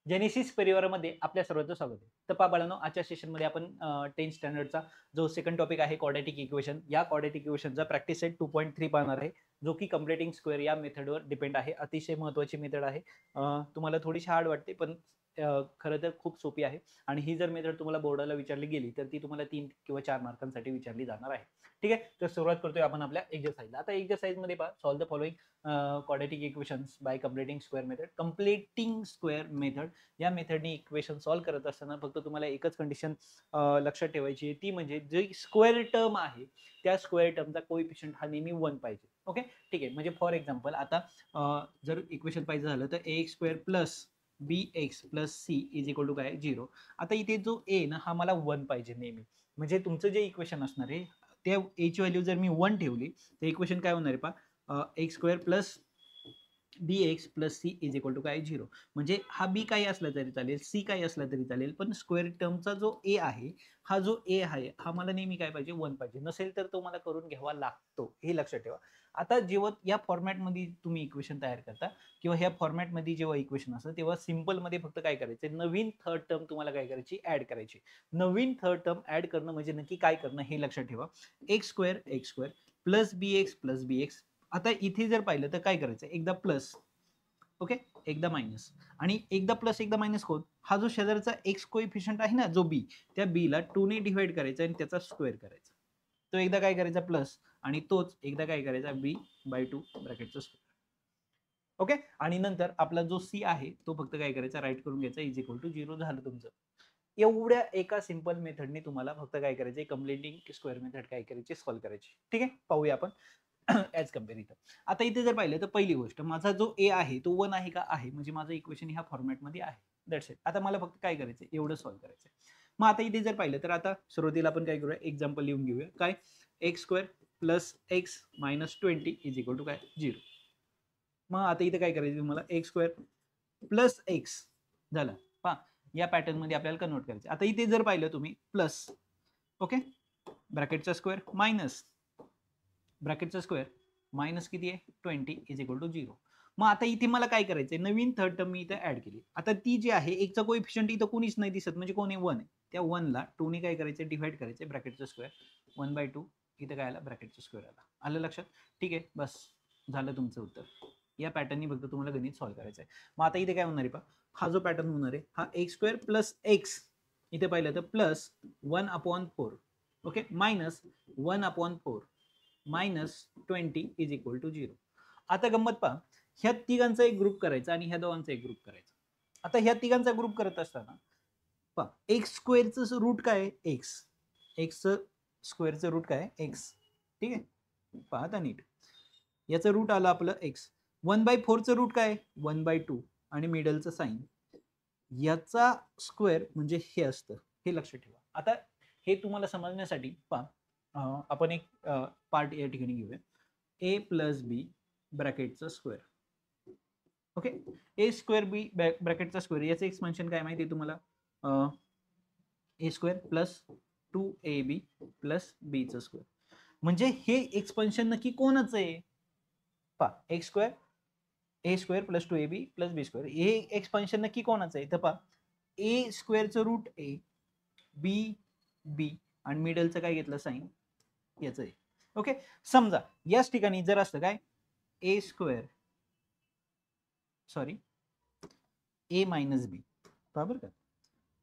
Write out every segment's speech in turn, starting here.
Genesis परिवारामध्ये आपल्या सर्वांचं स्वागत आहे. तर पहा बाळांनो, आजच्या सेशनमध्ये आपण 10th स्टँडर्डचा जो सेकंड टॉपिक आहे क्वाड्रॅटिक इक्वेशन, या क्वाड्रॅटिक इक्वेशनचा प्रॅक्टिस सेट 2.3 पाहणार आहे, जो की कंप्लीटिंग स्क्वेअर या मेथडवर डिपेंड आहे. अतिशय महत्त्वाची मेथड आहे. तुम्हाला थोडीशी हार्ड वाटते, पण खरं तर खूप सोपी आहे. आणि ही जर मेथड तुम्हाला बोर्डाला विचारली गेली तर ती तुम्हाला 3 किंवा 4 मार्कांसाठी विचारली जाणार आहे. ठीक आहे, तर सुरुवात करतोय आपण आपल्या एक्झरसाइजला. आता एक्झरसाइजमध्ये पहा, solve the following quadratic equations by completing square method. Completing square method या मेथडनी इक्वेशन सॉल्व्ह करत असताना फक्त तुम्हाला एकच कंडिशन लक्षात ठेवायची आहे, ती म्हणजे जी स्क्वेअर टर्म आहे त्या स्क्वेअर टर्मचा कोएफिशियंट हा नेहमी 1 पाहिजे. ओके, ठीक आहे. म्हणजे फॉर एक्झाम्पल आता जर इक्वेशन पाहिजे झालं तर ax² plus bx plus c is equal to काय 0. आता इथे जो a ना हा मला 1 पाहिजे नेहमी. म्हणजे तुमचं जे इक्वेशन असणार आहे त्या a ची व्हॅल्यू जर मी 1 ठेवली तर इक्वेशन काय होणार आहे पहा, x² plus bx plus c is equal to काय 0. म्हणजे हा b काही असला तरी चालेल, c काही असला तरी चालेल, पण स्क्वेअर टर्मचा जो a आहे, हा जो a आहे हा मला नेहमी काय पाहिजे 1 पाहिजे. नसेल तर तो मला करून घ्यावा लागतो, हे लक्षात ठेवा. आता जेव्हा या फॉर्मॅटमध्ये तुम्ही इक्वेशन तयार करता किंवा ह्या फॉर्मॅटमध्ये जेव्हा इक्वेशन असतं तेव्हा सिंपलमध्ये फक्त काय करायचं, नवीन थर्ड टर्म तुम्हाला काय करायची, ऍड करायची. नवीन थर्ड टर्म ऍड करणं म्हणजे नक्की काय करणं हे लक्षात ठेवा. x² plus bx. आता इथे जर पाहिलं तर काय करायचं, एकदा प्लस, ओके, एकदा मायनस, आणि एकदा प्लस एकदा मायनस होत हा जो शेजारचा एक्स कोएफिशियंट आहे ना जो बी, त्या बी ला 2 ने डिवाइड करायचा आणि त्याचा स्क्वेअर करायचा. तो एकदा काय करायचा प्लस आणि तोच एकदा काय करायचा b/2 ब्रॅकेटचा स्क्वेअर. ओके, आणि नंतर आपला जो सी आहे तो फक्त काय करायचा, राईट करून घ्यायचा इज इक्वल टू 0 झालं तुमचं. एवढ्या एका सिंपल मेथडने तुम्हाला फक्त काय करायचं, कंप्लीटिंग स्क्वेअर मेथड काय करायची, सॉल्व्ह करायची. ठीक आहे, पाहूया आपण ॲज कम्पेअर इथं. आता इथे जर पाहिलं तर पहिली गोष्ट, माझा जो ए आहे तो 1 आहे का, आहे, म्हणजे माझं इक्वेशन ह्या फॉर्मॅटमध्ये आहे. That's it. आता मला फक्त काय करायचं, एवढं सॉल्व्ह करायचं. मग आता इथे जर पाहिलं तर आता सुरुवातीला आपण काय करूया, एक्झाम्पल लिहून घेऊया. काय, x² plus x minus 20 is equal to काय 0. मग आता इथे काय करायचं तुम्हाला, x² प्लस x झालं. पहा, या पॅटर्न मध्ये आपल्याला कन्वर्ट करायचं. आता इथे जर पाहिलं तुम्ही प्लस, ओके, ब्रॅकेटचा स्क्वेअर मायनस ब्रॅकेटचा स्क्वेअर मायनस किती आहे 20 इज इक्वल टू 0. मग आता इथे मला काय करायचंय, नवीन थर्ड टर्म मी इथे ऍड केली. आता ती जी आहे एकचा कोएफिशियंट इथं कोणीच नाही दिसत, म्हणजे कोण आहे 1 आहे. त्या 1 ला 2 ने काय करायचं, डिवाइड करायचं, ब्रॅकेटचा स्क्वेअर 1/2 इथं काय आला, ब्रॅकेटचा स्क्वेअर आला. आलं लक्षात? ठीक आहे, बस झालं तुमचं उत्तर. या पॅटर्ननी फक्त तुम्हाला गणित सॉल्व्ह करायचं आहे. मग आता इथे काय होणार आहे पहा, हा जो पॅटर्न होणार आहे हा x² प्लस x, इथे पाहिलं तर plus 1/4, okay, minus 1/4 minus 20 is equal to 0. आता गंमत पहा, ह्या तिघांचा एक ग्रुप करायचा आणि ह्या दोघांचा एक ग्रुप करायचा. आता ह्या तिघांचा ग्रुप करत असताना पहा, एक्स स्क्वेअरचं रूट काय आहे, एक्स स्क्वेअरचं रूट काय आहे, एक्स. ठीक आहे, पहा आता नीट, याचं रूट आलं आपलं एक्स. 1/4चं रूट काय, 1/2, आणि मिडलचं साइन, याचा स्क्वेअर म्हणजे हे असतं, हे लक्षात ठेवा. आता हे तुम्हाला समजण्यासाठी पहा, आपण एक पार्ट या ठिकाणी घेऊया, a प्लस बी ब्रॅकेटचा स्क्वेअर. ओके, a² b ब्रॅकेटचा स्क्वेअर, याचं एक्सपेन्शन काय माहिती आहे तुम्हाला, a² plus 2ab plus बीचं square. म्हणजे हे एक्सपेन्शन नक्की कोणाचं आहे पहा, a² plus 2ab plus b², हे एक्सपेन्शन नक्की कोणाचं आहे तर पहा, a² रूट a, b आणि मिडलचं काय घेतलं साइन, याचं आहे. ओके, समजा याच ठिकाणी जर असतं काय, a मायनस बी, बरोबर का,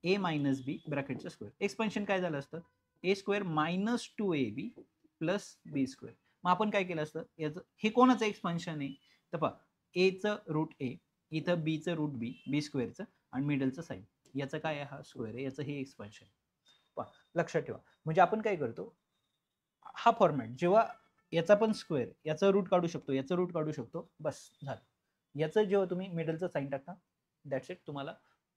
a मायनस बी ब्रॅकेटचा स्क्वेअर, एक्सपेन्शन काय झालं असतं, a² minus 2ab plus b². मग आपण काय केलं असतं, याचं हे कोणाचं एक्सपेन्शन आहे तर पहा, a चं रूट a, इथं b चं रूट b²चं आणि मिडलचं साइन, याचं काय आहे, हा स्क्वेअर आहे, याचं हे एक्सपेन्शन. पहा, लक्षात ठेवा. म्हणजे आपण काय करतो, हा फॉर्मॅट जेव्हा याचा पण स्क्वेअर, याचा रूट काढू शकतो, याचं रूट काढू शकतो, बस झालं. याचं जेव्हा तुम्ही मिडलचं साइन टाकता, दॅट्स इट, तुम्हाला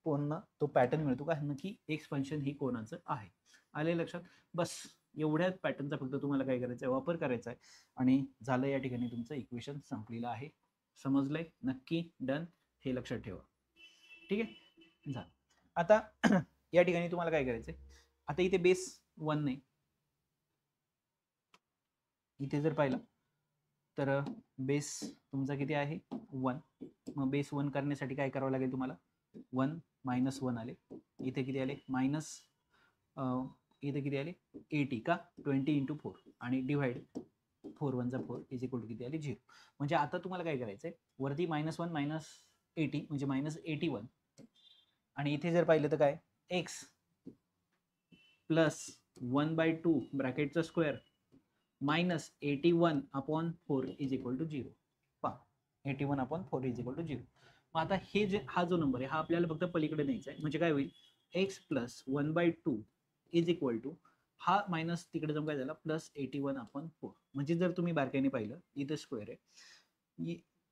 पूर्ण तो पॅटर्न मिळतो का नक्की एक्सपेन्शन ही कोणाचं आहे. आले लक्षात? बस एवढ्याच पॅटर्नचा फक्त तुम्हाला काय करायचं आहे, वापर करायचा आहे, आणि झालं या ठिकाणी तुमचं इक्वेशन संपलेलं आहे. समजलंय नक्की? डन, हे लक्षात ठेवा. ठीक आहे, झालं. आता या ठिकाणी तुम्हाला काय करायचंय, आता इथे बेस 1 नाही, इथे जर पाहिलं तर बेस तुमचा किती आहे 1. मग बेस 1 करण्यासाठी काय करावं लागेल तुम्हाला, 1 -1 आले, इथे किती आले इथे किती आले 80 का 20 × 4 आणि डिवाइड 4 1 जा 4 इज इक्वल टू किती आले 0. म्हणजे आता तुम्हाला काय करायचंय वरती -1 -80 म्हणजे -81 आणि इथे जर पाहिलं तर काय x प्लस 1/2 ब्रॅकेटचा square minus 81/4 is equal to 0. पहा 81/4 इज इक्वल टू 0. मग आता हा जो नंबर आहे हा आपल्याला फक्त पलीकडे न्यायचा आहे. म्हणजे काय होईल x plus 1/2 is equal to हा मायनस तिकडे जाऊन काय झाला प्लस 81/4. म्हणजे जर तुम्ही बारकाईने पाहिलं इथे स्क्वेअर आहे,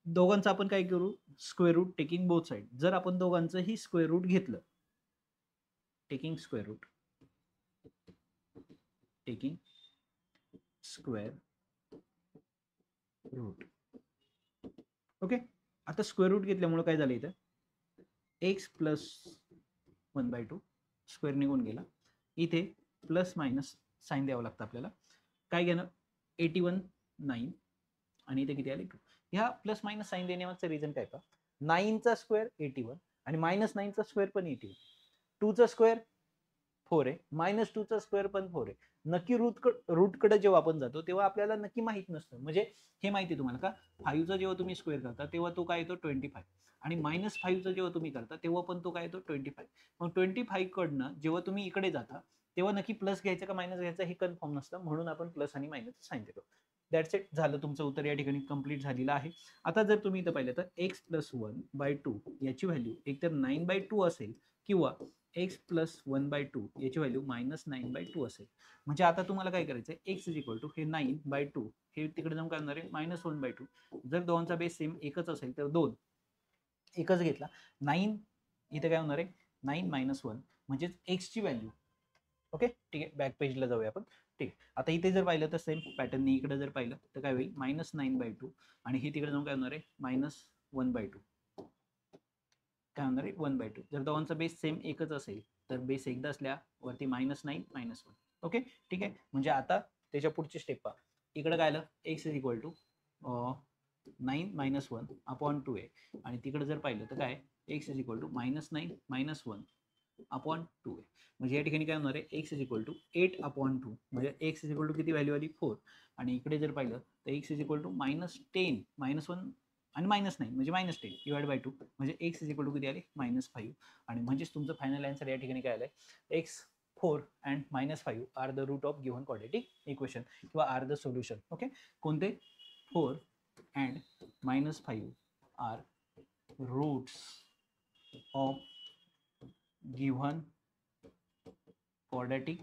दोघांचं आपण काय करू square root taking both side. जर आपण दोघांचंही स्क्वेअर रूट घेतलं टेकिंग स्क्वेअर रूट ओके. आता स्क्वेअर रूट घेतल्यामुळे काय झालं इथं x प्लस 1/2 स्क्वेअर निघून गेला, इथे प्लस मायनस साईन द्यावं लागतं आपल्याला. काय घेणं 81 9 आणि इथे किती आले 2. ह्या प्लस मायनस साईन देण्यामागचं रिझन काय का 9चा स्क्वेअर 81 आणि -9चा स्क्वेअर पण 81, 2चा स्क्वेअर 4 आहे, -2चा स्क्वेअर पण 4 आहे. नक्की रूटकडे जेव्हा आपण जातो तेव्हा आपल्याला नक्की माहित नसतं. म्हणजे हे माहिती आहे तुम्हाला का 5चा जेव्हा तुम्ही स्क्वेअर करता तेव्हा तो काय येतो 25 आणि -5चा जेव्हा तुम्ही करता तेव्हा पण तो काय येतो 25. मग 25 कडनं जेव्हा तुम्ही इकडे जाता तेव्हा नक्की प्लस घ्यायचं का मायनस घ्यायचं हे कन्फर्म नसतं, म्हणून आपण प्लस आणि मायनस साईन देतो. दॅट्स इट, झालं तुमचं उत्तर या ठिकाणी कंप्लीट झालेलं आहे. आता जर तुम्ही इथं पाहिलं तर x प्लस 1/2 याची व्हॅल्यू एकतर 9/2 असेल किंवा x प्लस 1/2 याची व्हॅल्यू -9/2 असेल. म्हणजे आता तुम्हाला काय करायचं आहे x इज इक्वल टू हे 9/2 हे तिकडे जाऊन काय होणार आहे -1/2. जर दोनचा बेस सेम एकच असेल तर 2 एकच घेतला 9 इथे काय होणार आहे 9 - 1 म्हणजेच x ची व्हॅल्यू. ओके ठीक आहे, बॅक पेजला जाऊया आपण. ठीक आहे, आता इथे जर पाहिलं तर सेम पॅटर्नने इकडे जर पाहिलं तर काय होईल -9/2 आणि हे तिकडे जाऊन काय होणार आहे -1/2. काय होणार आहे 1/2. जर दोघांचा बेस सेम एकच असेल तर बेस एकदा असल्यावरती -9 -1. ओके ठीक आहे. म्हणजे आता त्याच्या पुढची स्टेप पहा. इकडे काय आलं x इज इक्वल टू 9 - 1/2 आहे आणि तिकडे जर पाहिलं तर काय x इज इक्वल टू -9 - 1/2 आहे. म्हणजे या ठिकाणी काय होणार आहे x इज इक्वल टू 8/2 म्हणजे x इज इक्वल टू किती व्हॅल्यू आली 4 आणि इकडे जर पाहिलं तर x इज इक्वल टू -10 -1 आणि -9 म्हणजे -10 डिवाइड बाय 2 म्हणजे x इज इक्वल टू किती आले -5 आणि म्हणजेच तुमचं फायनल आन्सर या ठिकाणी काय आलंय x 4 and -5 are the root of given quadratic equation किंवा आर द सोल्युशन. ओके, कोणते 4 and -5 are roots of given quadratic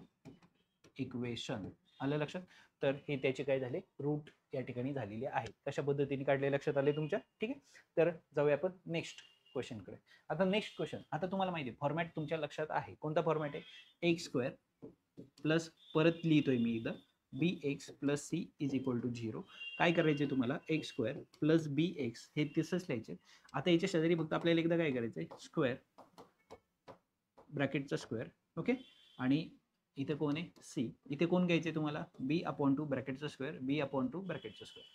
equation. आलं लक्षात. तर हे त्याचे काय झाले रूट या ठिकाणी झालेले आहेत. कशा पद्धतीने काढले लक्षात आले तुमच्या. ठीक आहे, तर जाऊया आपण नेक्स्ट क्वेश्चनकडे. आता नेक्स्ट क्वेश्चन, आता तुम्हाला माहिती आहे फॉर्मॅट तुमच्या लक्षात आहे. कोणता फॉर्मॅट आहे x स्क्वेअर प्लस परत लिहितोय मी इथं bx plus c is equal to 0. काय करायचे तुम्हाला x स्क्वेअर प्लस bx हे तसंच लिहायचे. आता याच्या शेजारी फक्त आपल्याला एकदा काय करायचंय स्क्वेअर ब्रॅकेटचा स्क्वेअर. ओके, आणि इथे कोण आहे c, इथे कोण घ्यायचे तुम्हाला b/2 ब्रॅकेटचा स्क्वेअर b/2 ब्रॅकेटचा स्क्वेअर.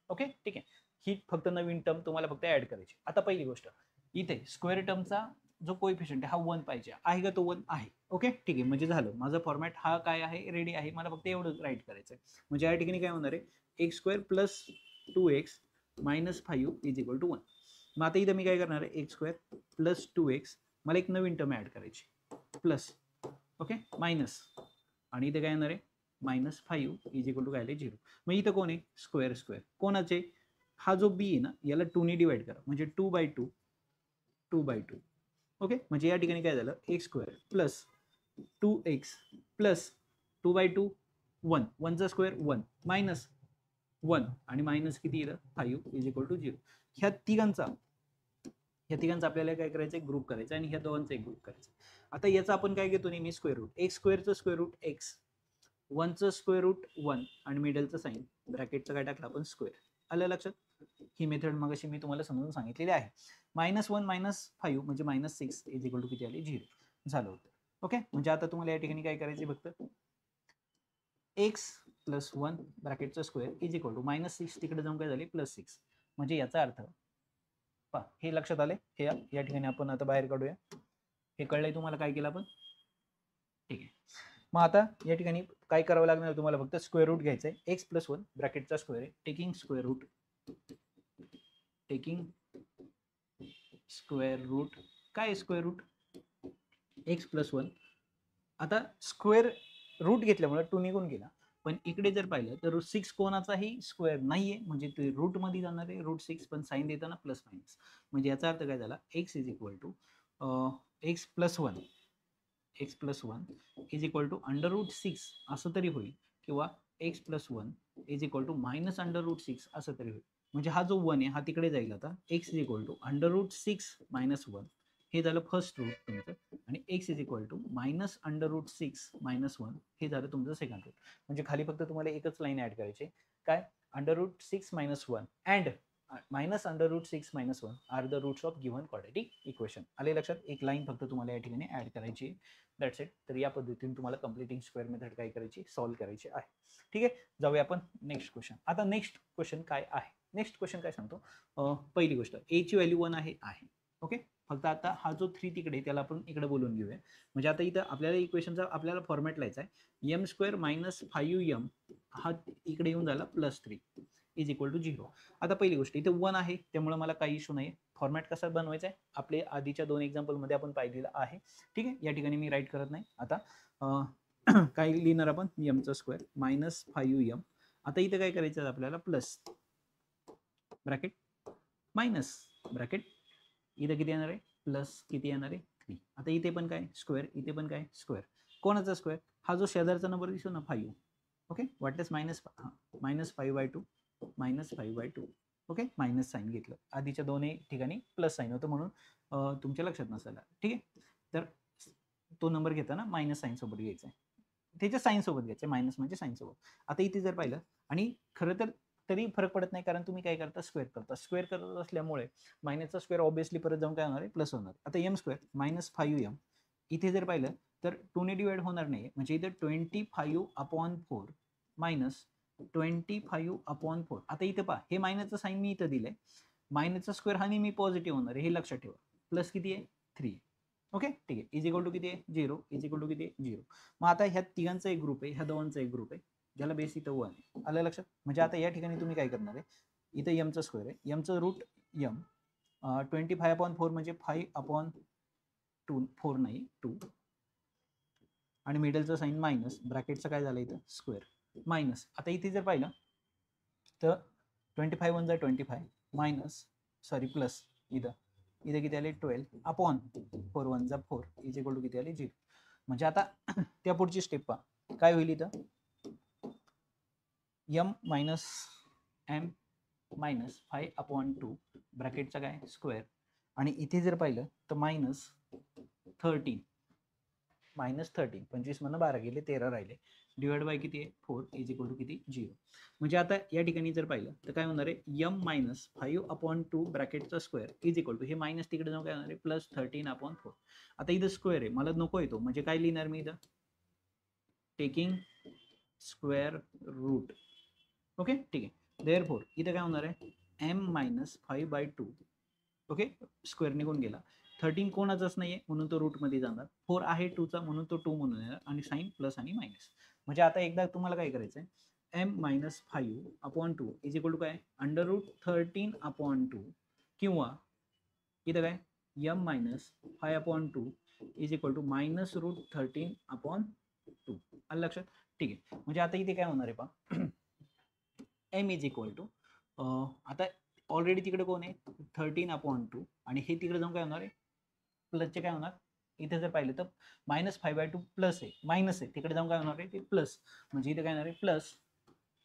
ओके ठीक आहे, ही फक्त नवीन टर्म तुम्हाला फक्त ऍड करायची. आता पहिली गोष्ट इथे स्क्वेअर टर्मचा जो कोएफिशियंट आहे हा 1 पाहिजे आहे का तो 1 आहे. ओके ठीक आहे, म्हणजे झालं माझा फॉर्मॅट हा काय आहे रेडी आहे. मला फक्त एवढं राईट करायचं आहे. म्हणजे या ठिकाणी काय होणार आहे x square plus 2x minus 5 is equal to 1. मग आता इथं मी काय करणार आहे x स्क्वेअर प्लस 2x मला एक नवीन टर्म ऍड करायची प्लस ओके मायनस आणि इथे काय येणार आहे -5 इज इक्वल टू काय आले 0. मग इथं कोण आहे स्क्वेअर स्क्वेअर कोणाचे हा जो b आहे ना याला 2 ने डिवाइड करा म्हणजे 2/2. ओके, म्हणजे या ठिकाणी काय झालं x square plus 2x plus 2/2 1 1चा स्क्वेअर 1 मायनस 1 आणि मायनस किती येतं 5 इज इक्वल टू 0. ह्या तिघांचा आपल्याला काय करायचं ग्रुप करायचा आणि ह्या दोघांचा एक ग्रुप करायचा. आता याचा आपण काय घेतो नेहमी स्क्वेअर रूट x स्क्वेअरचं स्क्वेअर रूट x 1चं स्क्वेअर रूट 1 आणि मिडलचं साईन ब्रॅकेटचं काय टाकलं आपण स्क्वेअर. आलं लक्षात. ही मेथड मगाशी मी तुम्हाला समजून सांगितलेली आहे. -1 -5 म्हणजे -6 इज इक्वल टू किती आले 0 झालं होतं. ओके, म्हणजे आता तुम्हाला या ठिकाणी काय करायचे फक्त x प्लस 1 ब्रॅकेटचा स्क्वेअर इज इक्वल टू -6 तिकडे जाऊन काय झाले +6. म्हणजे याचा अर्थ पहा हे लक्षात आले. हे या ठिकाणी आपण आता बाहेर काढूया. हे कळलंय तुम्हाला काय केलं आपण? ठीक आहे. मग आता या ठिकाणी काय करावं लागणार तुम्हाला? फक्त स्क्वेअर रूट घ्यायचं आहे. एक्स प्लस वन ब्रॅकेटचा स्क्वेअर आहे, taking square root, taking square root. काय square root? X plus one. आता स्क्वेअर रूट घेतल्यामुळे टू निघून गेला, पण इकडे जर पाहिलं तर रूट सिक्स कोणाचाही स्क्वेअर नाहीये, म्हणजे ते रूट मध्ये जाणार आहे रूट सिक्स, पण साईन देताना प्लस मायनस. म्हणजे याचा अर्थ काय झाला? X is equal to x plus one, x plus one is equal to under root six असं तरी होईल, किंवा x plus one is equal to minus under root six असं तरी होईल. म्हणजे हा जो वन आहे हा तिकडे जाईल. आता x is equal to under root six minus one, हे झालं फर्स्ट रूट तुमचं, आणि x is equal to minus under root six minus one, हे झालं तुमचं सेकंड रूट. म्हणजे खाली फक्त तुम्हाला एकच लाईन ऍड करायची, काय? Under root six minus one and minus under root six minus one are the roots of given quadratic equation. आले लक्षात? एक लाईन फक्त तुम्हाला या ठिकाणी ऍड करायची, दॅट्स इट. तर या पद्धतीने तुम्हाला कम्प्लिटिंग स्क्वेअर मेथड काय करायची? सॉल्व्ह करायची आहे. ठीक आहे, जाऊया आपण नेक्स्ट क्वेश्चन. आता नेक्स्ट क्वेश्चन काय आहे? नेक्स्ट क्वेश्चन काय सांगतो? पहिली गोष्ट, ए ची व्हॅल्यू 1 आहे. ओके, फक्त आता हा जो 3 तिकडे त्याला आपण इकडे बोलून घेऊया. म्हणजे आता इथं आपल्याला इक्वेशनचा आपल्याला फॉर्मॅट लिहायचा आहे, एम स्क्वेअर मायनस 5m हा इकडे येऊन झाला प्लस 3 इज इक्वल टू 0. आता पहिली गोष्ट, इथे 1 आहे त्यामुळे मला काही इश्यू नाही. फॉर्मॅट कसा बनवायचा आहे? आपले आधीच्या दोन एक्झाम्पलमध्ये आपण पाहिलेलं आहे. ठीक आहे, या ठिकाणी मी राईट करत नाही. आता काय लिहिणार आपण? एमचा स्क्वेअर मायनस 5m. आता इथे काय करायचं आहे आपल्याला? प्लस ब्रॅकेट मायनस ब्रॅकेट, इथे किती येणार आहे? प्लस किती येणार आहे? 3. आता इथे पण काय? स्क्वेअर, इथे पण काय? स्क्वेअर. कोणाचा स्क्वेअर? हा जो शेजारचा नंबर दिसतो ना 5. ओके, वाटल्यास minus 5/2, minus 5/2. Okay, minus sign घेतलं. आधीच्या दोन्ही ठिकाणी प्लस साईन होतं म्हणून तुमच्या लक्षात नसायला. ठीक आहे, तर तो नंबर घेताना मायनस साईन सोबत घ्यायचा आहे, त्याच्या साईन सोबत घ्यायचं, मायनस म्हणजे साईन सोबत. आता इथे जर पाहिलं, आणि खरं तर तरी फरक पडत नाही, कारण तुम्ही काय करता? स्क्वेअर करता. स्क्वेअर करत असल्यामुळे मायनसचा स्क्वेअर ऑब्विसली परत जाऊन काय होणार आहे? प्लस होणार. आता एम स्क्वेअर मायनस 5m इथे जर पाहिलं तर 2 ने डिवाइड होणार नाही, म्हणजे इथे 25/4 मायनस 25/4. आता इथे पहा, हे मायनसचं साईन मी इथं दिलंय, मायनसचा स्क्वेअर हा नेहमी पॉझिटिव्ह होणार आहे, हे लक्षात ठेवा. प्लस किती आहे? 3. ओके, ठीक आहे. इज इक्वल टू किती आहे? 0. इज इक्वल टू किती आहे? 0. मग आता ह्या तिघांचा एक ग्रुप आहे, ह्या दोघांचा एक ग्रुप आहे, ज्याला बेस इथं 1 आहे. आलं लक्षात? म्हणजे आता या ठिकाणी तुम्ही काय करणार आहे? इथं एमचा स्क्वेअर आहे, एमचं रूट एम, 25/4 म्हणजे 5/2, 4 नाही 2, आणि मिडलचं साईन मायनस, ब्रॅकेटचं काय झालं इथं? Square minus. आता इथे जर पाहिलं तर 25 1 जा 25 मायनस, सॉरी प्लस, इथं किती आले? 12/4 1 जा 4 इज इक्वल टू किती आले? 0. म्हणजे आता त्या पुढची स्टेप पहा, काय होईल इथं? m मायनस m मायनस 5/2 ब्रॅकेटचा काय? स्क्वेअर, आणि इथे जर पाहिलं तर मायनस 13, मायनस 13, 25 मधनं 12 गेले, 13 राहिले, डिवाइड बाय किती आहे? 4 इज इक्वल टू किती? 0. म्हणजे आता या ठिकाणी जर पाहिलं तर काय होणार आहे? m मायनस 5/2 ब्रॅकेटचा स्क्वेअर इज इक्वल टू, हे मायनस तिकडे जाऊन काय होणार आहे? प्लस 13/4. आता इथं स्क्वेअर आहे, मला नको येतो, म्हणजे काय लिहिणार मी इथं? Taking square root. ओके, ठीक आहे. देअरफॉर इथे काय होणार आहे? m minus 5/2. ओके, स्क्वेअर निघून गेला. 13 कोणाचाच नाहीये म्हणून तो रूटमध्ये जाणार, 4 आहे 2चा म्हणून तो 2 म्हणून येणार, आणि साईन प्लस आणि मायनस. म्हणजे आता एकदा तुम्हाला काय करायचं आहे? m minus 5/2 is equal to काय? अंडर रूट 13/2, किंवा इथं काय? m minus 5/2 is equal to minus root 13/2. आलं लक्षात? ठीक आहे. म्हणजे आता इथे काय होणार आहे पहा, m इज इक्वल टू, आता ऑलरेडी तिकडे कोण आहे? 13/2, आणि हे तिकडे जाऊन काय होणार आहे? प्लसचे काय होणार? इथे जर पाहिलं तर मायनस 5/2 प्लस आहे, मायनस आहे, तिकडे जाऊन काय होणार आहे? ते प्लस, म्हणजे इथे काय होणार आहे? Plus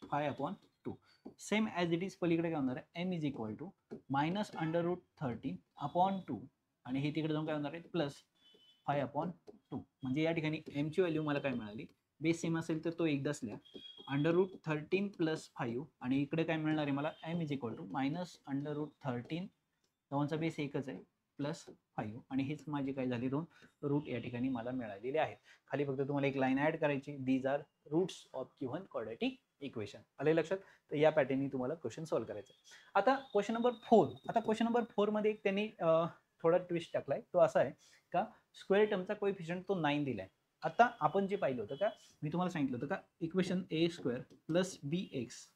5/2. Same as it is पलीकडे काय होणार आहे? m is equal to minus under root 13/2, आणि हे तिकडे जाऊन काय होणार आहे? प्लस 5/2. म्हणजे या ठिकाणी m ची व्हॅल्यू मला काय मिळाली? बेस सेम असेल तर तो एकदाच लिहा, अंडर रूट 13 प्लस 5, आणि इकडे काय मिळणार आहे मला? m is equal to minus under root 13, दोनचा बेस एकच आहे, प्लस 5, आणि हेच माझी काय झाली? दोन रूट या ठिकाणी मला मिळालेले आहेत. खाली फक्त तुम्हाला एक लाईन ऍड करायची, these are roots of given quadratic equation. आले लक्षात? तर या पॅटर्ननी तुम्हाला क्वेश्चन सॉल्व्ह करायचं. आता क्वेश्चन नंबर 4. आता क्वेश्चन नंबर 4 मध्ये त्यांनी थोडा ट्विस्ट टाकलाय, तो असा आहे का स्क्वेअर टर्मचा कोएफिशियंट तो 9 दिलाय. आता आपण जे पाहिलं होतं का, मी तुम्हाला सांगितलं होतं का equation a square plus b x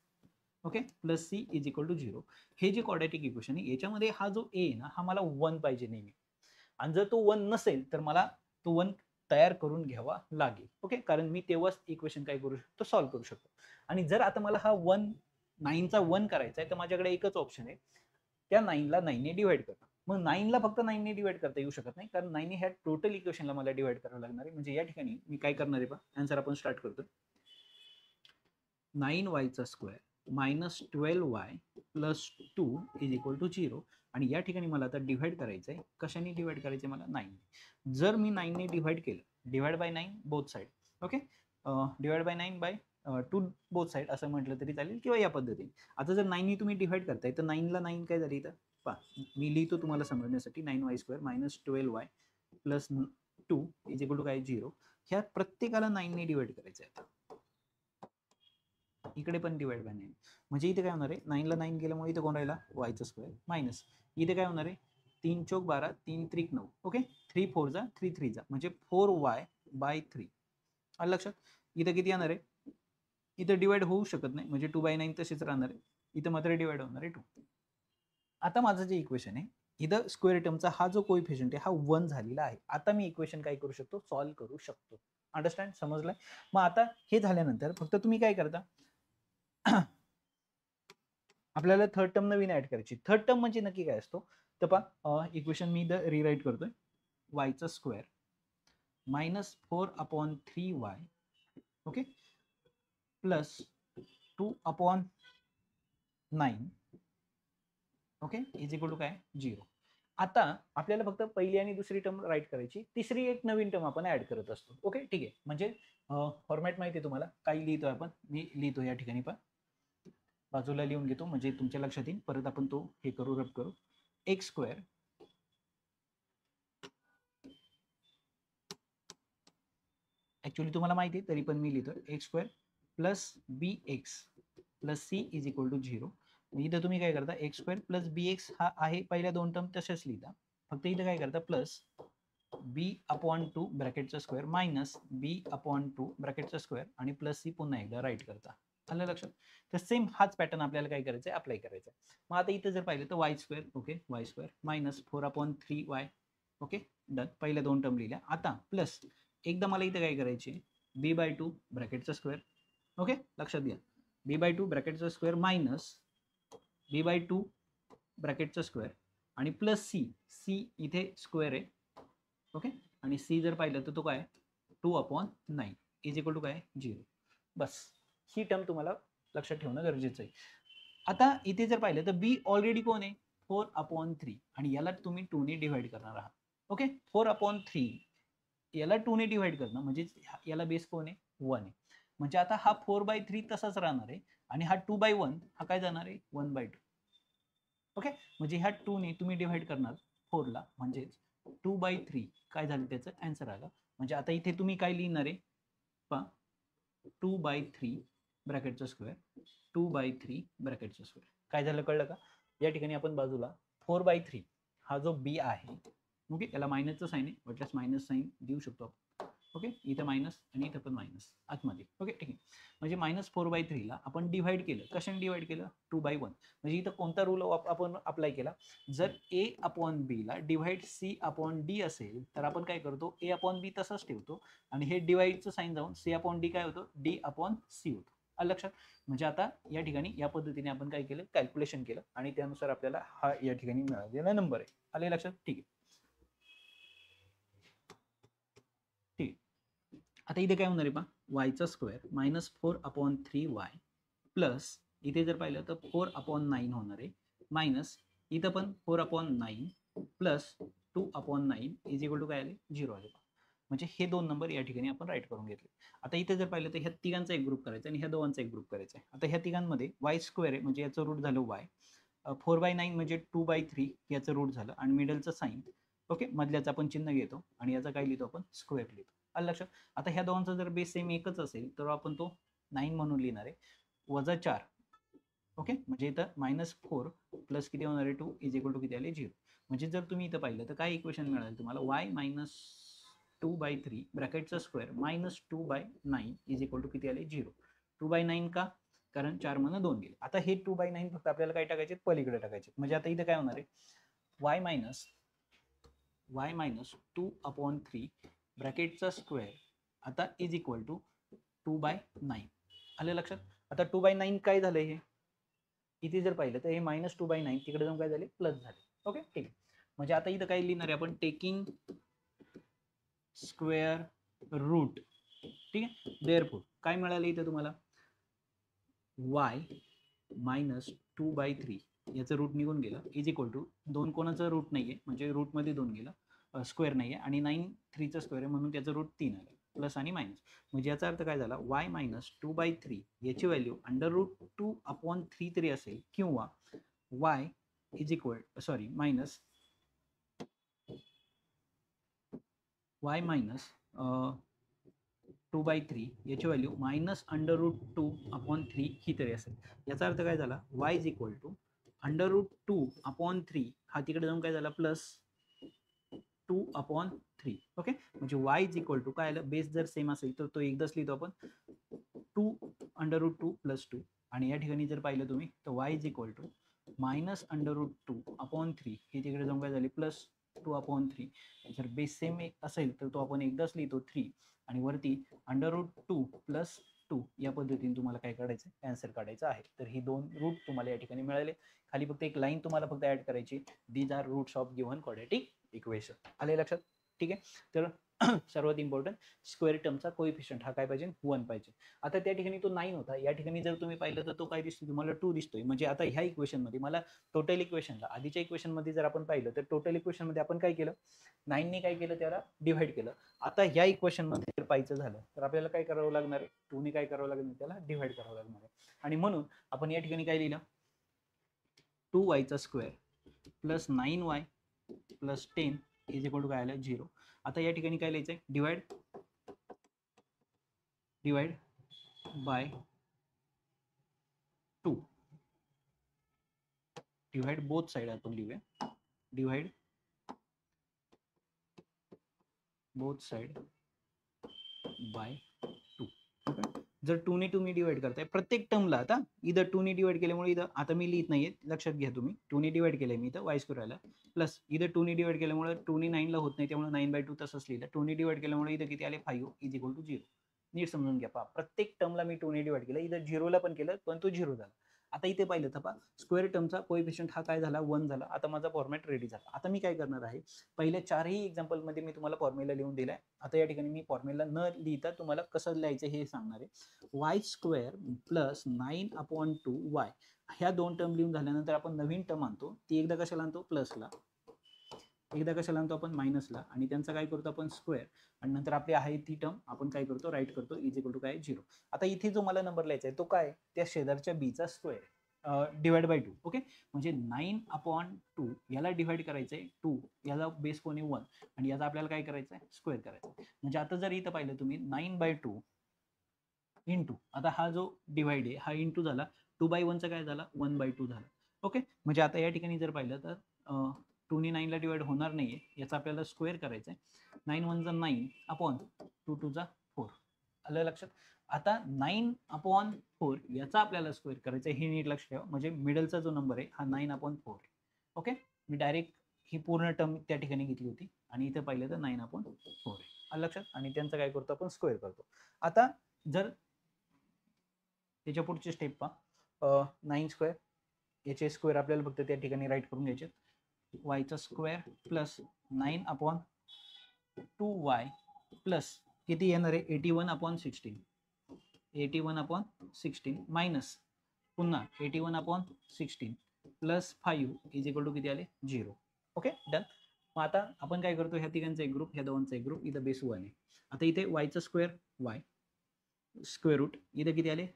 okay plus c is equal to 0, हे जे क्वाड्रॅटिक इक्वेशन आहे याच्यामध्ये हा जो ए आहे ना हा मला 1 पाहिजे नेहमी, आणि जर तो 1 नसेल तर मला तो 1 तयार करून घ्यावा लागेल. ओके, कारण मी तेव्हाच इक्वेशन काय करू शकतो, सॉल्व्ह करू शकतो. आणि जर आता मला हा 9चा 1 करायचा आहे तर माझ्याकडे एकच ऑप्शन आहे, त्या 9ला 9 ने डिवाइड करणं. मग 9ला फक्त 9 ने डिवाइड करता येऊ शकत नाही, कारण 9 ह्या टोटल इक्वेशनला मला डिवाइड करावं लागणार आहे. म्हणजे या ठिकाणी मी काय करणार आहे पहा, आन्सर आपण स्टार्ट करतो. 9y square minus 12y plus 2 is equal to 0. आणि या ठिकाणी मला आता डिव्हाइड करायचं आहे. कशाने डिव्हाइड करायचं मला, 9. जर मी 9 ने डिव्हाइड केलं, divide by 9 both side, okay, divide by 9 by 2 both side असं म्हटलं तरी चालेल, किंवा या पद्धतीने. आता जर 9 ने तुम्ही डिव्हाइड करताय तर 9ला 9 काय झाली, इथं पहा मी लिहितो तुम्हाला समजण्यासाठी, 9y square minus 12y plus 2 is equal to काय 0. ह्या प्रत्येकाला 9 ने डिव्हाइड करायचं आहे. आता इकडे पण डिवाइड बाय 9, म्हणजे इथे काय होणार आहे, 9ला 9 गेल्यामुळे इथे कोण राहिला, वायचा स्क्वेअर मायनस इथे काय होणार आहे, 3 चौक 12 3 त्रिक 9, ओके, 3 4 जा 3 3 जा म्हणजे 4y बाय 3. आलं लक्षात. इथे किती येणार आहे, इथे डिवाइड होऊ शकत नाही, म्हणजे 2/9 तशीच राहणार आहे, इथे मात्र डिवाइड होणार आहे 2. आता माझं जे इक्वेशन आहे इथं स्क्वेअर टर्मचा हा जो कोएफिशियंट आहे हा 1 झालेला आहे. आता मी इक्वेशन काय करू शकतो, सॉल्व्ह करू शकतो. अंडरस्टँड, समजलंय. मग आता हे झाल्यानंतर फक्त तुम्ही काय करता, आपल्याला थर्ड टर्म नवीन ऍड करायची. थर्ड टर्म म्हणजे नक्की काय असतो, तर पहा इक्वेशन मी इथं रिराईट करतोय, वायचा square minus 4/3y okay plus 2/9 okay is equal to काय 0. आता आपल्याला फक्त पहिली आणि दुसरी टर्म राईट करायची, तिसरी एक नवीन टर्म आपण ऍड करत असतो. ओके ठीक आहे, म्हणजे फॉर्मॅट माहिती आहे तुम्हाला, काय लिहितोय आपण, मी लिहितो या ठिकाणी पण बाजूला लिहून घेतो म्हणजे तुमच्या लक्षात येईल, परत आपण तो हे करू, रब करू. एक्स स्क्वेअर ऍक्च्युअली तुम्हाला माहिती आहे तरी पण मी लिहितो, x square plus b x plus c is equal to 0. इथं तुम्ही काय करता, x square plus b x हा आहे पहिल्या दोन टर्म तशाच लिहिता, फक्त इथं काय करता प्लस b/2 ब्रॅकेटचा स्क्वेअर मायनस b/2 ब्रॅकेटचा स्क्वेअर आणि प्लस सी पुन्हा एकदा राईट करता. आलं लक्षात. तर सेम हाच पॅटर्न आपल्याला काय करायचा आहे, अप्लाय करायचा आहे. मग आता इथं जर पाहिलं तर Y square, okay Y square minus 4/3y okay done, पहिल्या दोन टर्म लिहिल्या. आता प्लस एकदा मला इथं काय करायचे, b/2 ब्रॅकेटचा स्क्वेअर ओके लक्षात घ्या, b/2 ब्रॅकेटचा स्क्वेअर मायनस b/2 ब्रॅकेटचा स्क्वेअर आणि प्लस सी इथे स्क्वेअर आहे ओके, आणि सी जर पाहिलं तर तो काय 2/9 इज इक्वल टू काय 0. बस ही टर्म तुम्हाला लक्षात ठेवणं गरजेचं आहे. आता इथे जर पाहिलं तर बी ऑलरेडी कोण आहे 4/3 आणि याला तुम्ही 2 ने डिवाइड करणार आहात. ओके 4/3 याला 2 ने डिवाइड करणं म्हणजे याला बेस कोण आहे 1 आहे, म्हणजे आता हा 4/3 तसाच राहणार आहे आणि हा 2/1 हा काय जाणार आहे 1/2. ओके, म्हणजे ह्या 2 ने तुम्ही डिवाइड करणार 4 ला, म्हणजे 2/3 काय झालं त्याचं आन्सर आलं. म्हणजे आता इथे तुम्ही काय लिहिणार आहे पहा, 2/3 ब्रॅकेटचा स्क्वेअर 2/3 ब्रॅकेटचा स्क्वेअर. काय झालं कळलं का, या ठिकाणी आपण बाजूला 4/3 हा जो बी आहे ओके, याला मायनसचं साईन आहे, वाटल्यास मायनस साईन देऊ शकतो आपण. ओके इथं मायनस आणि इथं पण मायनस आतमध्ये. ओके ठीक आहे, म्हणजे मायनस 4/3 ला आपण डिवाइड केलं, कशाने डिवाइड केलं 2/1. म्हणजे इथं कोणता रूल आपण अप्लाय केला, जर a/b ला डिवाइड c/d असेल तर आपण काय करतो a/b तसंच ठेवतो आणि हे डिवाइडचं साईन जाऊन c/d काय होतं d/c होतं. लक्षात. म्हणजे आता या ठिकाणी या पद्धतीने आपण काय केलं कॅल्क्युलेशन केलं आणि त्यानुसार आपल्याला हा या ठिकाणी मिळालेला नंबर आहे. आले लक्षात. ठीक आहे ठीक आहे. आता इथे काय होणार आहे पहा, वायचा स्क्वेअर मायनस 4/3y प्लस इथे जर पाहिलं तर 4/9 होणार आहे मायनस इथं पण 4/9 प्लस 2/9 इज इक्वल टू काय आले 0 आले. म्हणजे हे दोन नंबर या ठिकाणी आपण राईट करून घेतले. आता इथे जर पाहिलं तर ह्या तिघांचा एक ग्रुप करायचा आणि ह्या दोघांचा एक ग्रुप करायचा आहे. आता ह्या तिघांमध्ये वाय स्क्वेअर आहे म्हणजे याचं रूट झालं वाय, 4/9 म्हणजे 2/3 याचं रूट झालं आणि मिडलचं साईन ओके मधल्याचं आपण चिन्ह घेतो आणि याचा काय लिहितो आपण स्क्वेअर लिहितो. आलं लक्षात. आता ह्या दोघांचा जर बेस सेम एकच असेल तर आपण तो 9 म्हणून लिहिणार आहे वजा 4 ओके, म्हणजे इथं -4 प्लस किती होणार आहे 2 इज इक्वल टू किती आले 0. म्हणजे जर तुम्ही इथं पाहिलं तर काय इक्वेशन मिळालं तुम्हाला, y मायनस 2/3 ब्रॅकेटचा square minus 2/9 is equal to किती आले 0. 2/9 का, कारण 4 मधनं 2 गेले. आता हे 2/9 फक्त आपल्याला काय टाकायचे, पलीकडे टाकायचे. म्हणजे आता इथं काय होणार आहे, y मायनस 2/3 ब्रॅकेटचा स्क्वेअर आता इज इक्वल टू 2/9. आलं लक्षात. आता 2/9 काय झालं, हे इथे जर पाहिलं तर हे मायनस 2/9 तिकडे जाऊन काय झाले, प्लस झाले. ओके ठीक आहे. म्हणजे आता इथं काय लिहिणार आहे आपण, टेकिंग स्क्वेअर रूट. ठीक आहे. देअरफोर काय मिळालं इथं तुम्हाला, y मायनस 2/3 याचं रूट निघून गेलं इज इक्वल टू, दोन कोणाचं रूट नाहीये म्हणजे रूटमध्ये 2 गेलं, स्क्वेअर नाहीये, आणि 9 3चा स्क्वेअर आहे म्हणून त्याचं रूट 3 आलं, प्लस आणि मायनस. म्हणजे याचा अर्थ काय झाला, y मायनस 2/3 याची व्हॅल्यू √2/3 तरी असेल, किंवा y is equal minus y minus 2/3 याची व्हॅल्यू -√2/3 ही तरी असेल. याचा अर्थ काय झाला, y इज इक्वल टू √2/3 हा तिकडे जाऊन काय झाला, प्लस 2/3. ओके, म्हणजे y इज इक्वल टू काय आलं, बेस जर सेम असेल तर तो एकदाच लिहितो आपण 2√2 प्लस 2, आणि या ठिकाणी जर पाहिलं तुम्ही तर y इज इक्वल टू -√2/3 हे तिकडे जाऊन काय झाले, प्लस 2/3. जर बेस सेम असेल तर तो आपण एकदाच लिहितो 3, आणि वरती √2 प्लस 2 या पद्धतीने तुम्हाला काय काढायचं, आन्सर काढायचा आहे. तर ही दोन रूट तुम्हाला या ठिकाणी मिळाले. खाली फक्त एक लाईन तुम्हाला फक्त ऍड करायची, these are roots of given quadratic equation. आले लक्षात. ठीक आहे. तर सर्वात इम्पॉर्टंट, स्क्वेअर टर्मचा कोएफिशियंट हा काय पाहिजे, 1 पाहिजे. आता त्या ठिकाणी तो 9 होता, या ठिकाणी जर तुम्ही पाहिलं तर तो काय दिसतो तुम्हाला, 2 दिसतोय. म्हणजे आता ह्या इक्वेशनमध्ये मला टोटल इक्वेशनला, आधीच्या इक्वेशनमध्ये जर आपण पाहिलं तर टोटल इक्वेशनमध्ये आपण काय केलं, 9ने काय केलं, त्याला डिव्हाइड केलं. आता ह्या इक्वेशनमध्ये जर पाहायचं झालं तर आपल्याला काय करावं लागणार आहे, 2ने काय करावं लागणार, त्याला डिव्हाइड करावं लागणार आहे. आणि म्हणून आपण या ठिकाणी काय लिहिलं, 2y square plus 9y plus 10 is equal to काय आलं, 0. आता या ठिकाणी काय लिहायचंय, divide by 2, divide both side आपण लिहूया, डिवाइड बोथ साइड बाय 2. जर 2 ने तुम्ही डिवाइड करताय प्रत्येक टर्मला, आता इथं 2 ने डिवाइड केल्यामुळे इथं आता मी लिहित नाहीये, लक्षात घ्या तुम्ही, 2 ने डिवाइड केलंय मी इथं y स्क्वेअर आला, प्लस इथं 2 ने डिवाइड केल्यामुळे 2 ने 9 ला होत नाही, त्यामुळे 9/2 तसंच लिहिलं. 2 ने डिवाइड केल्यामुळे इथं किती आले, 5 इज इक्वल टू 0. नीट समजून घ्या. पहा, प्रत्येक टर्मला मी 2 ने डिवाइड केलं, इथं 0 ला पण केलं पण तो 0 झाला. आता इथे पाहिलं तर पहा, स्क्वेअर टर्मचा कोएफिशियंट हा काय झाला, 1 झाला. आता माझा फॉर्मॅट रेडी झाला. आता मी काय करणार आहे, पहिल्या 4ही एक्झाम्पलमध्ये मी तुम्हाला फॉर्म्युला लिहून दिलाय. आता या ठिकाणी मी फॉर्म्युला न लिहिता तुम्हाला कसं लिहायचं हे सांगणार आहे. y स्क्वेअर प्लस 9/2y, ह्या दोन टर्म लिहून झाल्यानंतर आपण नवीन टर्म आणतो. ती एकदा कशाला आणतो, प्लसला, एकदा कशाला आणतो आपण, मायनसला, आणि त्यांचा काय करतो आपण, स्क्वेअर, आणि नंतर आपली आहे ती टर्म आपण काय करतो, राईट करतो, इज इक्वल टू काय, 0. आता इथे जो मला नंबर लिहायचा आहे तो काय, त्या शेजारच्या बीचा स्क्वेअर डिवाइड बाय 2. ओके, म्हणजे 9/2 याला डिवाइड करायचं आहे 2, याला बेस कोणी 1, आणि याचा आपल्याला काय करायचं आहे, स्क्वेअर करायचं आहे. म्हणजे आता जर इथं पाहिलं तुम्ही 9/2 इंटू, आता हा जो डिवाइड आहे हा इंटू झाला, 2/1चा काय झाला, 1/2 झाला. ओके, म्हणजे आता या ठिकाणी जर पाहिलं तर 2 ने 9 ला डिवाइड होणार नाहीये, याचा आपल्याला स्क्वेअर करायचा आहे. 9 × 9 अपॉन 2 × 4. आलं लक्षात. आता 9/4 याचा आपल्याला स्क्वेअर करायचा आहे, हे नीट लक्ष ठेवा. म्हणजे मिडलचा जो नंबर आहे हा 9/4. ओके, मी डायरेक्ट ही पूर्ण टर्म त्या ठिकाणी घेतली होती, आणि इथे पाहिलं तर 9/4 आहे. आलं लक्षात. आणि त्यांचं काय करतो आपण, स्क्वेअर करतो. आता जर त्याच्या पुढची स्टेप पहा, 9 स्क्वेअर, याचे स्क्वेअर आपल्याला फक्त त्या ठिकाणी राईट करून घ्यायचे, y square plus 9/2y plus किती येणार आहे, 81/16, 81/16 मायनस पुन्हा 81/16 प्लस 5 इज इक्वल टू किती आले, 0. Okay, done. मग आता आपण काय करतो, ह्या तिघांचा एक ग्रुप, ह्या दोघांचा एक ग्रुप, इथं बेस 1 आहे. आता इथे y square y square root, इथं किती आले,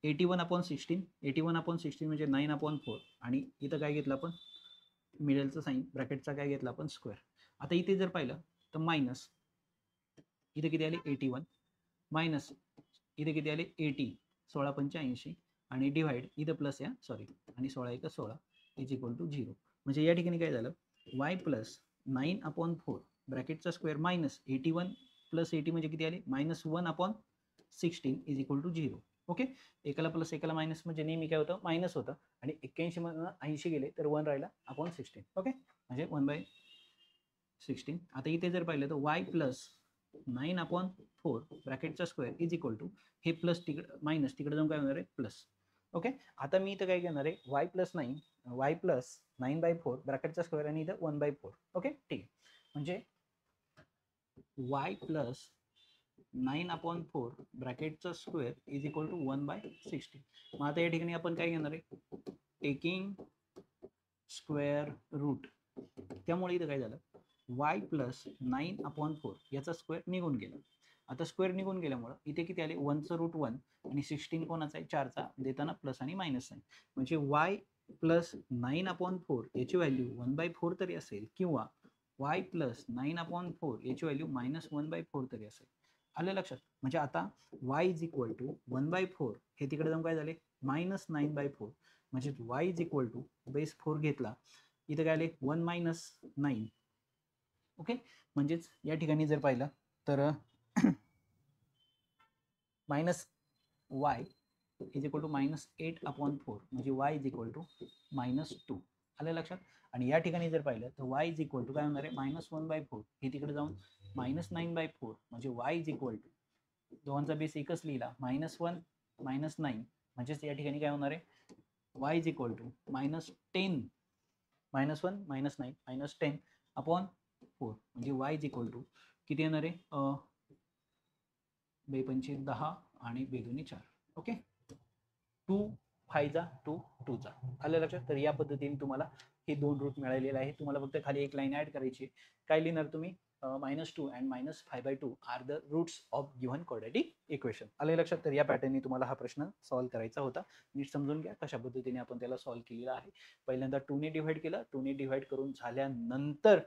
81/16, 81/16 म्हणजे 9/4, आणि इथं काय घेतलं आपण, मिडलचं साईन, ब्रॅकेटचा काय घेतला आपण, स्क्वेअर. आता इथे जर पाहिलं तर मायनस, इथे किती आले, 81, मायनस इथे किती आले, 80, 16×85, आणि डिव्हाइड इथं प्लस या, सॉरी, आणि 16×1 16 इज इक्वल टू 0. म्हणजे या ठिकाणी काय झालं, वाय प्लस 9/4 ब्रॅकेटचा स्क्वेअर मायनस 81 प्लस 80 म्हणजे किती आले -1/16 इज इक्वल टू 0. ओके, एकाला प्लस एकाला मायनस म्हणजे नेहमी काय होतं मायनस होतं आणि 81 मधून 80 गेले तर 1 राहिला अपॉन 16. ओके, म्हणजे 1/16. आता इथे जर पाहिलं तर वाय प्लस 9/4 ब्रॅकेटचा स्क्वेअर इज इक्वल टू हे प्लस तिकडे मायनस तिकडे जाऊन काय होणार आहे प्लस. ओके, आता मी इथं काय घेणार आहे वाय प्लस 9/4 ब्रॅकेटचा स्क्वेअर आणि इथं 1/4. ओके, ठीक आहे, म्हणजे वाय प्लस 9/4 ब्रॅकेटचा स्क्वेअर इज इक्वल टू 1/16. मग आता या ठिकाणी आपण काय घेणार आहे टेकिंग स्क्वेअर रूट. त्यामुळे इथं काय झालं वाय प्लस 9/4 याचा स्क्वेअर निघून गेला. आता स्क्वेअर निघून गेल्यामुळं इथे किती आले 1चं रूट 1 आणि 16 कोणाचा आहे 4चा देताना प्लस आणि मायनस आहे. म्हणजे वाय प्लस 9/4 याची व्हॅल्यू 1/4 तरी असेल किंवा वाय प्लस 9/4 याची व्हॅल्यू -1/4 तरी असेल. आलं लक्षात. म्हणजे आता y इज इक्वल टू 1/4 हे तिकडे जाऊन काय झाले -9/4 म्हणजे y is equal to base 4 घेतला इथं काय आले 1 - 9. ओके, म्हणजेच या ठिकाणी जर पाहिलं तर minus y is equal to -8/4 म्हणजे y इज इक्वल टू -2. आलं लक्षात. आणि या ठिकाणी जर पाहिलं तर y इज इक्वल टू काय होणार आहे -1/4 हे तिकडे जाऊन -9/4 म्हणजे y इज इक्वल टू दोघांचा बेस एकच लिहिला -1 -9 म्हणजेच या ठिकाणी काय होणार आहे y इज इक्वल टू -10 -1 -9 -10/4 म्हणजे y इज इक्वल टू किती येणार आहे बेपंची 10 आणि बेदोनी 4. ओके, 2 5 2 2. आलं लक्षात. तर या पद्धतीने तुम्हाला हे दोन रूट मिळालेले आहे. तुम्हाला फक्त खाली एक लाईन ऍड करायची. काय लिहिणार तुम्ही -2 and -5/2 are the roots of given quadratic equation. आलं लक्षात. तर या पॅटर्नने तुम्हाला हा प्रश्न सॉल्व्ह करायचा होता. नीट समजून घ्या कशा पद्धतीने आपण त्याला सॉल्व्ह केलेला आहे. पहिल्यांदा 2 ने डिव्हाइड केलं, 2 ने डिव्हाइड करून झाल्यानंतर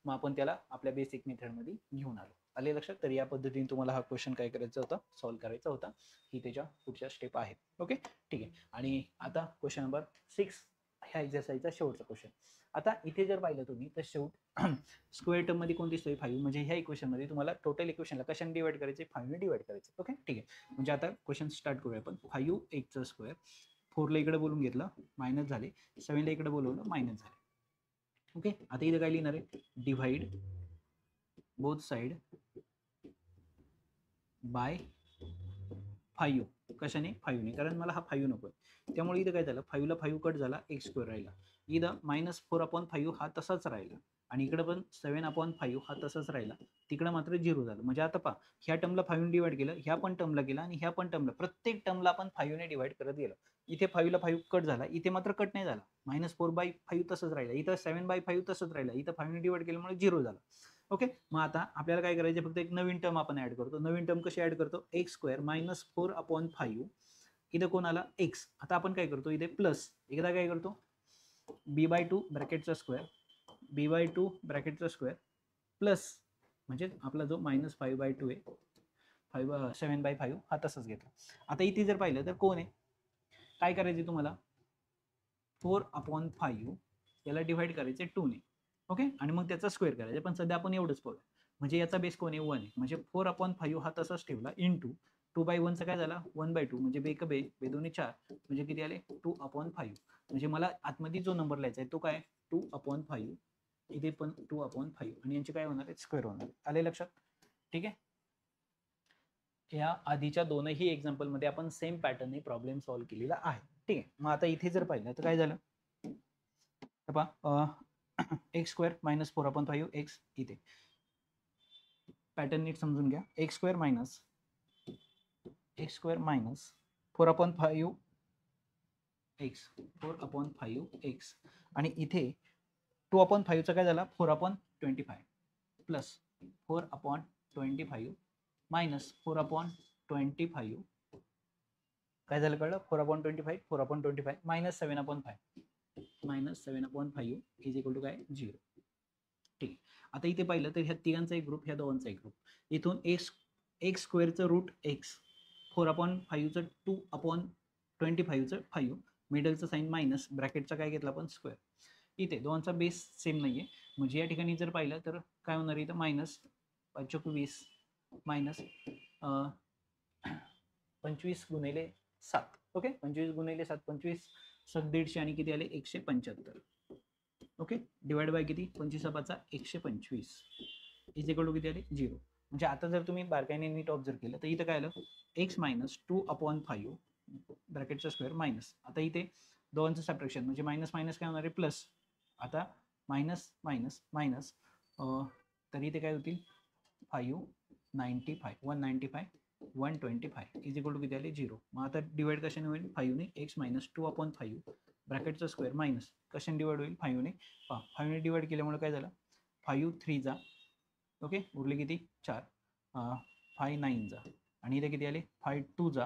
मग आपण त्याला आपल्या बेसिक मेथडमध्ये घेऊन आलो. आले लक्षात. तर या पद्धतीने तुम्हाला हा क्वेश्चन काय करायचा होता सॉल्व्ह करायचा होता. ही त्याच्या पुढच्या स्टेप आहेत. ओके, ठीक आहे. आणि आता क्वेश्चन नंबर 6 ह्या एक्झरसाइजचा शेवटचा क्वेश्चन. आता इथे जर पाहिलं तुम्ही तर शेवट स्क्वेअर टर्म मध्ये कोणती दिसतोय 5 म्हणजे ह्या इक्वेशन मध्ये तुम्हाला टोटल इक्वेशनला कशाने डिवाइड करायचे 5 ने डिवाइड करायचे. ओके, ठीक आहे. म्हणजे आता क्वेश्चन स्टार्ट करूया आपण. 5x स्क्वेअर 4 ला इकडे बोलून घेतलं मायनस झाले, 7 ला इकडे बोलवलं मायनस झाले. ओके, आता इथे काय लिहिणार आहे डिवाइड बोथ साइड बाय 5 कशाने 5 ने, कारण मला हा 5 नको आहे. त्यामुळे इथं काय झालं 5 ला 5 कट झाला x स्क्वेअर राहिला. इथं -4/5 हा तसाच राहिला आणि इकडे पण 7/5 हा तसाच राहिला. तिकडे मात्र 0 झालं. म्हणजे आता पहा ह्या टर्मला 5 ने डिवाइड केलं, ह्या पण टर्मला केला आणि ह्या पण टर्मला प्रत्येक टर्मला आपण 5 ने डिवाइड करत गेलो. इथे 5 ला 5 कट झाला, इथे मात्र कट नाही झाला. -4/5 तसंच राहिला, इथं 7/5 तसंच राहिला, इथं 5 ने डिवाइड केल्यामुळे 0 झाला. ओके, मग आता आपल्याला काय करायचं फक्त एक नवीन टर्म आपण ऍड करतो. नवीन टर्म कशी ऍड करतो x स्क्वेअर -4/5 इथं कोण आला x. आता आपण काय करतो इथे प्लस एकदा काय करतो b/2 ब्रॅकेटचा स्क्वेअर प्लस म्हणजे आपला जो -5/2 आहे 7/5 हा तसंच घेतला. आता इथे जर पाहिलं तर कोण आहे काय करायचे तुम्हाला 4/5 याला डिवाइड करायचे 2 ने. ओके, आणि मग त्याचा स्क्वेअर करायचा. पण सध्या आपण एवढंच पाहूया. म्हणजे याचा बेस कोण आहे 1 आहे. म्हणजे 4/5 हा तसाच ठेवला इंटू 2/1 चा काय झाला 1/2 म्हणजे बेदोनी 4 म्हणजे किती आले 2/5. म्हणजे मला आतमध्ये जो नंबर लिहायचा आहे तो काय 2/5 इथे पण 2/5 आणि यांचे काय होणार आहे स्क्वेअर होणार. आले लक्षात. ठीक आहे. या आधीच्या दोनही एक्झाम्पल मध्ये आपण सेम पॅटर्नने प्रॉब्लेम सॉल्व्ह केलेला आहे. ठीक आहे. मग आता इथे जर पाहिलं तर काय झालं x स्क्वेअर -4/5 x इथे पॅटर्न नीट समजून घ्या. x स्क्वेअर -4/5 x आणि इथे 2/5 चा काय झाला 4/25 प्लस 4/25 मायनस 4/25 काय झालं कळलं 4/25 मायनस 7/5 इज इक्वल टू काय 0. ठीक. आता इथे पाहिलं तर ह्या तिघांचा एक ग्रुप ह्या दोघांचा एक ग्रुप. इथून x स्क्वेअरचं रूट x 4/5चं 2/25चं 5 मिडलचं साईन मायनस ब्रॅकेटचा काय घेतला आपण स्क्वेअर. इथे दोघांचा बेस सेम नाहीये म्हणजे या ठिकाणी जर पाहिलं तर काय होणार इथं मायनस 5×20 मायनस 25 गुणिले 7. ओके, 25 गुणिले 7 25 150 आणि किती आले 175. ओके, डिवाइड बाय किती 25/125 इज इक्वल टू किती आले 0. म्हणजे आता जर तुम्ही बारकाईने नीट ऑब्झर्व केलं तर इथं काय आलं x मायनस 2/5 ब्रॅकेटचा स्क्वेअर मायनस, आता इथे दोघांचं सबट्रॅक्शन म्हणजे मायनस मायनस काय होणार आहे प्लस. आता मायनस मायनस मायनस तर इथे काय होतील 595 195 125 इज इक्वल टू किती आले 0. मग आता डिवाइड कशाने होईल 5ने x मायनस 2/5 ब्रॅकेटचा स्क्वेअर मायनस कशाने डिवाइड होईल 5ने 5ने डिवाइड केल्यामुळे काय झालं 5 3 जा ओके उरले किती 4 5 9 जा आणि इथे किती आले 5 2 जा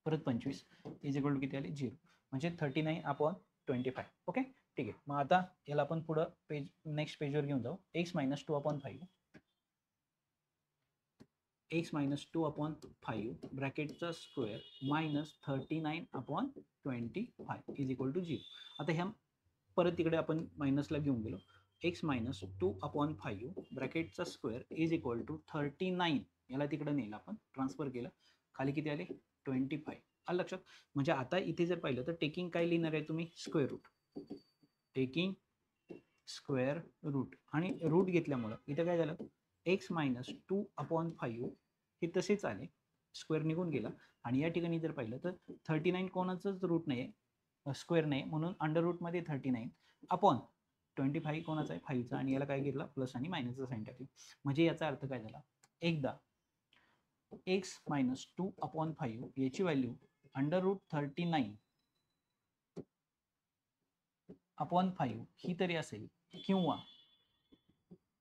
परत 25 इज इक्वल टू किती आले 0 म्हणजे 39/25. ओके ठीक आहे. मग आता याला आपण पुढं पेज नेक्स्ट पेजवर घेऊन जाऊ. x मायनस 2/5 x मायनस 2/5 ब्रॅकेटचा square minus 39/25 is equal to 0. आता ह्या परत तिकडे आपण मायनसला घेऊन गेलो. x मायनस 2/5 ब्रॅकेटचा स्क्वेअर इज इक्वल टू 39 याला तिकडे नेलं आपण ट्रान्सफर केलं खाली किती आले 25 आलं लक्षात. म्हणजे आता इथे जर पाहिलं तर टेकिंग काय लिहिणार आहे तुम्ही square root taking square root आणि रूट घेतल्यामुळं इथं काय झालं x मायनस 2/5 हे तसेच आले स्क्वेअर निघून गेला आणि या ठिकाणी जर पाहिलं तर 39 कोणाचंच रूट नाही आहे स्क्वेअर नाही म्हणून अंडर रूटमध्ये 39/25 कोणाचा आहे 5चा आणि याला काय घेतला प्लस आणि मायनसचा साईन टाकली. म्हणजे याचा अर्थ काय झाला एकदा x मायनस 2/5 याची व्हॅल्यू अंडर रूट 39/5 ही तरी असेल किंवा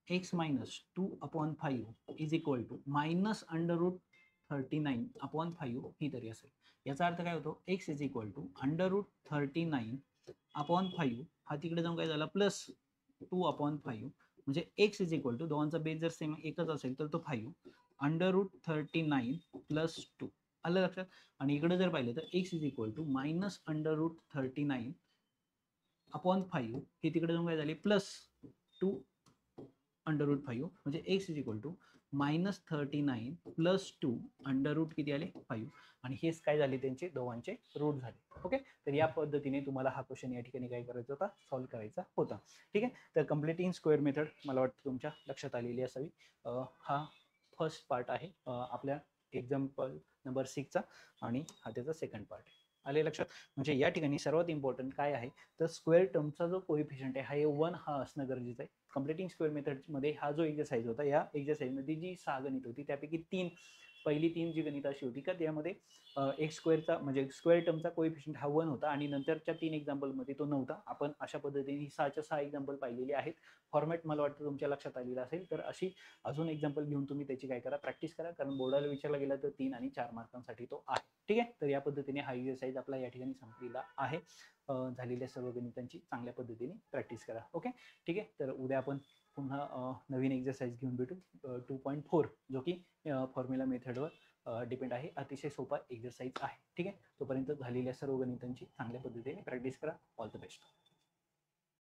x minus 2/5 is equal to minus under root 39/5 ही तरी असेल. याचा अर्थ काय होतो x is equal to under root 39/5 हा तिकडे जाऊन काय झाला प्लस 2/5 म्हणजे x इज इक्वल टू दोघांचा बेस जर सेम एकच असेल तर तो 5 अंडर रूट 39 प्लस 2 आलं लक्षात. आणि इकडे जर पाहिलं तर x is equal to minus under root 39/5 हे तिकडे जाऊन काय झाले प्लस 2 अंडर रूट 5 म्हणजे x is equal to minus 39 plus 2 under root किती आले 5 आणि हेच काय झाले त्यांचे दोघांचे रूट झाले. ओके, तर या पद्धतीने तुम्हाला हा क्वेश्चन या ठिकाणी काय करायचा होता सॉल्व्ह करायचा होता. ठीक आहे, तर कम्प्लिटिंग स्क्वेअर मेथड मला वाटतं तुमच्या लक्षात आलेली असावी. हा फर्स्ट पार्ट आहे आपल्या एक्झाम्पल नंबर 6चा आणि हा त्याचा सेकंड पार्ट आहे. आले लक्षात. म्हणजे या ठिकाणी सर्वात इम्पॉर्टंट काय आहे तर स्क्वेअर टर्मचा जो कोएफिशियंट आहे हा 1 हा असणं गरजेचं आहे. कम्प्लिटिंग स्क्वेअर मेथडमध्ये हा जो एक्सरसाइज होता या एक्सरसाइजमध्ये जी 6 गणित होती त्यापैकी पहिली 3 जी गणित अशी होती का त्यामध्ये एक्स स्क्वेअरचा म्हणजे स्क्वेअर टर्मचा कोएफिशियंट हा 1 होता आणि नंतरच्या 3 एक्झाम्पलमध्ये तो नव्हता. आपण अशा पद्धतीने 6च्या 6 एक्झाम्पल पाहिलेली आहेत. फॉर्मॅट मला वाटतं तुमच्या लक्षात आलेला असेल. तर अशी अजून एक्झाम्पल घेऊन तुम्ही त्याची काय करा प्रॅक्टिस करा कारण बोर्डाला विचारला गेला तर 3 आणि 4 मार्कांसाठी तो आहे. ठीक आहे, तर या पद्धतीने हा एक्सरसाइज आपला या ठिकाणी संपलेला आहे. झालेल्या सर्व गणितांची चांगल्या पद्धतीने प्रॅक्टिस करा. ओके ठीक आहे, तर उद्या आपण पुन्हा नवीन एक्सरसाइज घेऊन भेटू 2.4 जो की फॉर्म्युला मेथडवर डिपेंड आहे. अतिशय सोपा एक्सरसाइज आहे. ठीक आहे, तोपर्यंत झालेल्या सर्व गणितांची चांगल्या पद्धतीने प्रॅक्टिस करा. All the best.